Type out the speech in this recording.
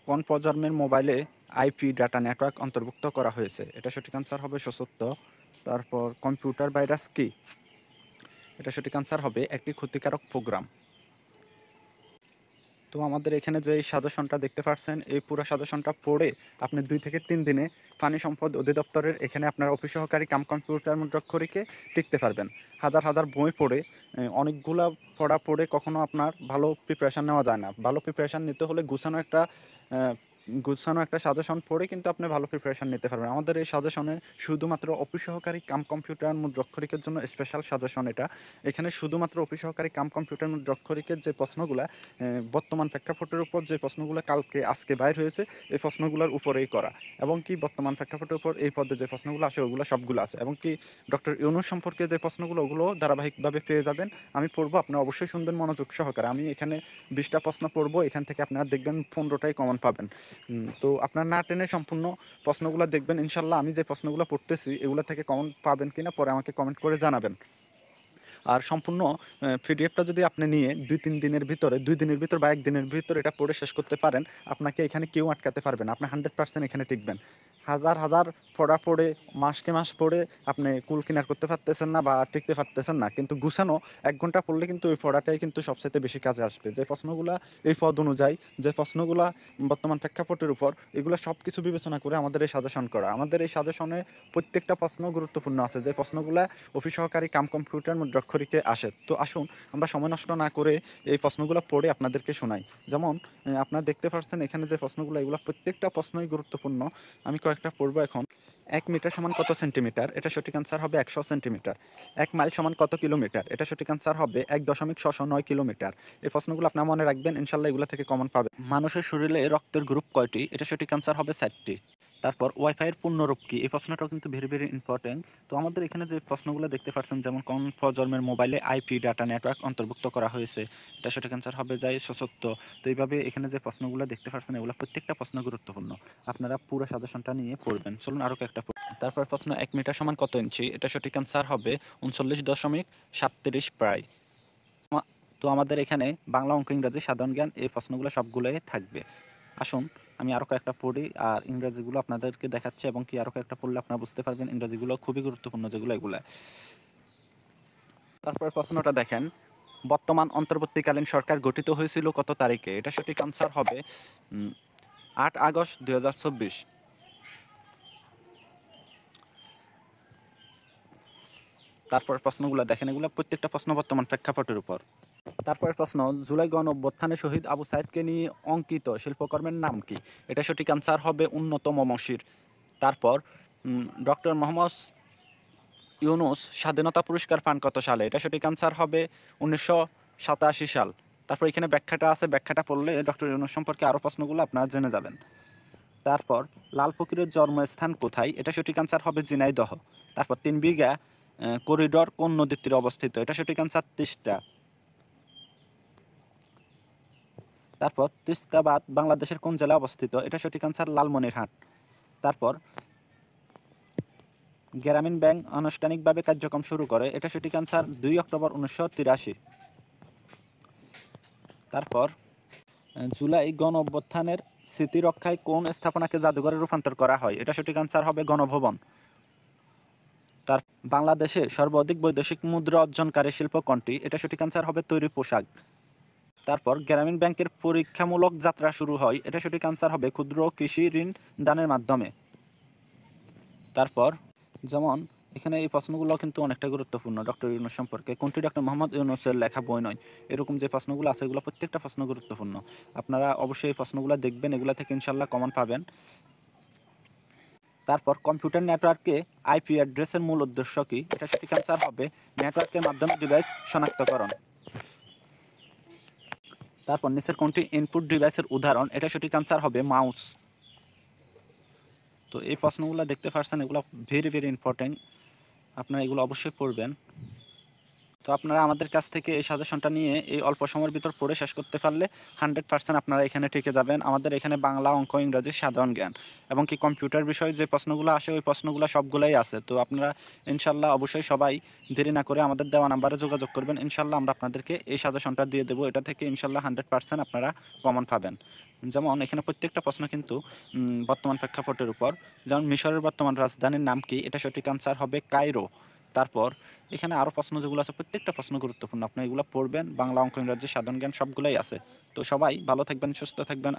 কোন প্রজন্মের মোবাইলে আইপি ডাটা নেটওয়ার্ক অন্তর্ভুক্ত করা হয়েছে? এটা সঠিক আনসার হবে সত্য। তারপর কম্পিউটার ভাইরাস কি? এটা সঠিক আনসার হবে একটি ক্ষতিকারক প্রোগ্রাম। তো আমাদের এখানে যে এই সাজেশনটা দেখতে পাচ্ছেন, এই পুরো সাজেশনটা পড়ে আপনি 2 থেকে 3 দিনে পানি সম্পদ অধিদপ্তরের এখানে আপনার অফিস সহকারী কাম কম্পিউটার মুদ্রাক্ষরীকে টিকতে পারবেন। হাজার হাজার বই পড়ে অনেকগুলা পড়া পড়ে কখনো আপনার ভালো প্রিপারেশান নেওয়া যায় না। ভালো প্রিপারেশান নিতে হলে গুছানো একটা সাজেশন পড়ে কিন্তু আপনি ভালো প্রিপারেশান নিতে পারবেন। আমাদের এই সাজেশনে শুধুমাত্র অফিস সহকারী কাম কম্পিউটার মুদ্রাক্ষরিকের জন্য স্পেশাল সাজেশন এটা। এখানে শুধুমাত্র অফিস সহকারী কাম কম্পিউটার মুদ্রাক্ষরিকের যে প্রশ্নগুলা বর্তমান প্রেক্ষাপটের উপর যে প্রশ্নগুলো আজকে বাইর হয়েছে, এই প্রশ্নগুলোর উপরেই করা, এবং কি বর্তমান প্রেক্ষাপটের উপর এই পদে যে প্রশ্নগুলো আসে ওগুলো সবগুলো আছে, এবং কি ডক্টর ইউনূস সম্পর্কে যে প্রশ্নগুলো ওগুলো ধারাবাহিকভাবে পেয়ে যাবেন। আমি পড়বো, আপনি অবশ্যই শুনবেন মনোযোগ সহকারে। আমি এখানে 20টা প্রশ্ন পড়বো, এখান থেকে আপনারা দেখবেন 15টাই কমন পাবেন। তো আপনার না টেনে সম্পূর্ণ প্রশ্নগুলো দেখবেন, ইনশাল্লাহ আমি যে প্রশ্নগুলো পড়তেছি এগুলো থেকে কমন পাবেন কিনা পরে আমাকে কমেন্ট করে জানাবেন। আর সম্পূর্ণ পিডিএফটা যদি আপনি নিয়ে 2-3 দিনের ভিতরে, 2 দিনের ভিতর বা 1 দিনের ভিতরে এটা পড়ে শেষ করতে পারেন, আপনাকে এখানে কেউ আটকাতে পারবে না। আপনি 100% এখানে টিকবেন। হাজার হাজার পড়া পড়ে, মাসকে মাস পড়ে আপনি কুল কিনার করতে পারতেছেন না বা টিকতে পারতেছেন না, কিন্তু গুছানো 1 ঘন্টা পড়লে কিন্তু ওই পড়াটাই কিন্তু সবচাইতে বেশি কাজে আসবে। যে প্রশ্নগুলা এই পদ অনুযায়ী, যে প্রশ্নগুলা বর্তমান প্রেক্ষাপটের উপর, এগুলো সব কিছু বিবেচনা করে আমাদের এই সাজেশন করা। আমাদের এই সাজেশনে প্রত্যেকটা প্রশ্ন গুরুত্বপূর্ণ আছে, যে প্রশ্নগুলা অফিস সহকারী কাম কম্পিউটার মুদ্রাক্ষরিকে আসে। তো আসুন আমরা সময় নষ্ট না করে এই প্রশ্নগুলো পড়ে আপনাদেরকে শোনাই। যেমন আপনারা দেখতে পাচ্ছেন এখানে যে প্রশ্নগুলো, এগুলো প্রত্যেকটা প্রশ্নই গুরুত্বপূর্ণ। আমি কয়েকটা পড়বো এখন। 1 মিটার সমান কত সেন্টিমিটার? এটা সঠিক আনসার হবে 100 সেন্টিমিটার। 1 মাইল সমান কত কিলোমিটার? এটা সঠিক আনসার হবে 1.609 কিলোমিটার। এই প্রশ্নগুলো আপনারা মনে রাখবেন, ইনশাল্লাহ এগুলো থেকে কমন পাবেন। মানুষের শরীরে রক্তের গ্রুপ কয়টি? এটা সঠিক আনসার হবে 4টি। তারপর ওয়াইফাইয়ের পূর্ণরূপ কি? এই প্রশ্নটাও কিন্তু ভেরি ভেরি ইম্পর্টেন্ট। তো আমাদের এখানে যে প্রশ্নগুলো দেখতে পাচ্ছেন, যেমন কোন প্রজন্মের মোবাইলে আইপি ডাটা নেটওয়ার্ক অন্তর্ভুক্ত করা হয়েছে? এটা সঠিক অ্যান্সার হবে যাই সত্য। তো এইভাবে এখানে যে প্রশ্নগুলো দেখতে পাচ্ছেন, এগুলো প্রত্যেকটা প্রশ্ন গুরুত্বপূর্ণ। আপনারা পুরো সাজেশনটা নিয়ে পড়বেন। চলুন আরও কয়েকটা পড়ি। তারপর প্রশ্ন, 1 মিটার সমান কত ইঞ্চি? এটা সঠিক অ্যান্সার হবে 39.37 প্রায়। তো আমাদের এখানে বাংলা, অঙ্ক, ইংরাজি, সাধারণ জ্ঞান এই প্রশ্নগুলো সবগুলোই থাকবে। আসুন আমি আরও কয়েকটা পড়ি আর ইংরাজিগুলো আপনাদেরকে দেখাচ্ছি, এবং কি আরও কয়েকটা পড়লে আপনারা বুঝতে পারবেন ইংরাজিগুলো খুবই গুরুত্বপূর্ণ যেগুলো এগুলো। তারপর প্রশ্নটা দেখেন, বর্তমান অন্তর্বর্তীকালীন সরকার গঠিত হয়েছিল কত তারিখে? এটা সঠিক আনসার হবে 8 আগস্ট 2024। তারপর প্রশ্নগুলো দেখেন, এগুলো প্রত্যেকটা প্রশ্ন বর্তমান প্রেক্ষাপটের উপর। তারপরের প্রশ্ন, জুলাই গণ অভ্যুত্থানে শহীদ আবু সাইদকে নিয়ে অঙ্কিত শিল্পকর্মের নাম কি? এটা সঠিক আনসার হবে উন্নত মমশির। তারপর ডক্টর মোহাম্মদ ইউনূস স্বাধীনতা পুরস্কার পান কত সালে? এটা সঠিক আনসার হবে 1987 সাল। তারপর এখানে ব্যাখ্যাটা আছে, ব্যাখ্যাটা পড়লে ডক্টর ইউনূস সম্পর্কে আরও প্রশ্নগুলো আপনারা জেনে যাবেন। তারপর লাল ফকিরের জন্মস্থান কোথায়? এটা সঠিক আনসার হবে ঝিনাইদহ। তারপর 3 বিঘা করিডোর কোন নদীর তীরে অবস্থিত? এটা সঠিক আনসার তিস্তা। তারপর তিস্তাবাদ বাংলাদেশের কোন জেলায় অবস্থিত? এটা সঠিক আনসার লালমনিরহাট। তারপর গ্রামীণ ব্যাংক আনুষ্ঠানিকভাবে কার্যক্রম শুরু করে? এটা সঠিক আনসার 2 অক্টোবর 1983। তারপর জুলাই গণ অভ্যুত্থানের স্মৃতি রক্ষায় কোন স্থাপনাকে জাদুঘরে রূপান্তর করা হয়? এটা সঠিক আনসার হবে গণভবন। তার বাংলাদেশে সর্বাধিক বৈদেশিক মুদ্রা অর্জনকারী শিল্প কোনটি? এটা সঠিক আনসার হবে তৈরি পোশাক। তারপর গ্রামীণ ব্যাংকের পরীক্ষামূলক যাত্রা শুরু হয়? এটা সঠিক আনসার হবে ক্ষুদ্র কৃষি ঋণ দানের মাধ্যমে। তারপর যেমন এখানে এই প্রশ্নগুলো কিন্তু অনেকটা গুরুত্বপূর্ণ ডক্টর ইউনূস সম্পর্কে। কোনটি ডক্টর মোহাম্মদ ইউনূসের লেখা বই নয়? এরকম যে প্রশ্নগুলো আছে এগুলো প্রত্যেকটা প্রশ্ন গুরুত্বপূর্ণ। আপনারা অবশ্যই এই প্রশ্নগুলো দেখবেন, এগুলো থেকে ইনশাল্লাহ কমন পাবেন। তারপর কম্পিউটার নেটওয়ার্কে আইপি অ্যাড্রেসের মূল উদ্দেশ্য কী? এটা সঠিক আনসার হবে নেটওয়ার্কের মাধ্যমে ডিভাইস শনাক্তকরণ। তারপর নিচের কোনটি ইনপুট ডিভাইসের উদাহরণ? এটা সঠিক আনসার হবে মাউস। তো এই প্রশ্নগুলো দেখতে পাচ্ছেন, এগুলো ভেরি ভেরি ইম্পর্টেন্ট, আপনারা এগুলো অবশ্যই পড়বেন। তো আপনারা আমাদের কাছ থেকে এই সাজেশনটা নিয়ে এই অল্প সময়ের ভিতর পড়ে শেষ করতে পারলে 100% আপনারা এখানে টিকে যাবেন। আমাদের এখানে বাংলা, অঙ্ক, ইংরেজি, সাধারণ জ্ঞান এবং কি কম্পিউটার বিষয়ে যে প্রশ্নগুলো আসে ওই প্রশ্নগুলো সবগুলাই আছে। তো আপনারা ইনশাল্লাহ অবশ্যই সবাই দেরি না করে আমাদের দেওয়া নাম্বারে যোগাযোগ করবেন। ইনশাল্লাহ আমরা আপনাদেরকে এই সাজেশনটা দিয়ে দেবো। এটা থেকে ইনশাল্লাহ 100% আপনারা কমন পাবেন। যেমন এখানে প্রত্যেকটা প্রশ্ন কিন্তু বর্তমান প্রেক্ষাপটের উপর। যেমন মিশরের বর্তমান রাজধানীর নাম কি? এটা সঠিক আনসার হবে কায়রো। তারপর এখানে আরও প্রশ্ন যেগুলো আছে প্রত্যেকটা প্রশ্ন গুরুত্বপূর্ণ। আপনি এগুলো পড়বেন। বাংলা, অঙ্ক, ইংরেজি, সাধারণ জ্ঞান সবগুলোই আছে। তো সবাই ভালো থাকবেন, সুস্থ থাকবেন।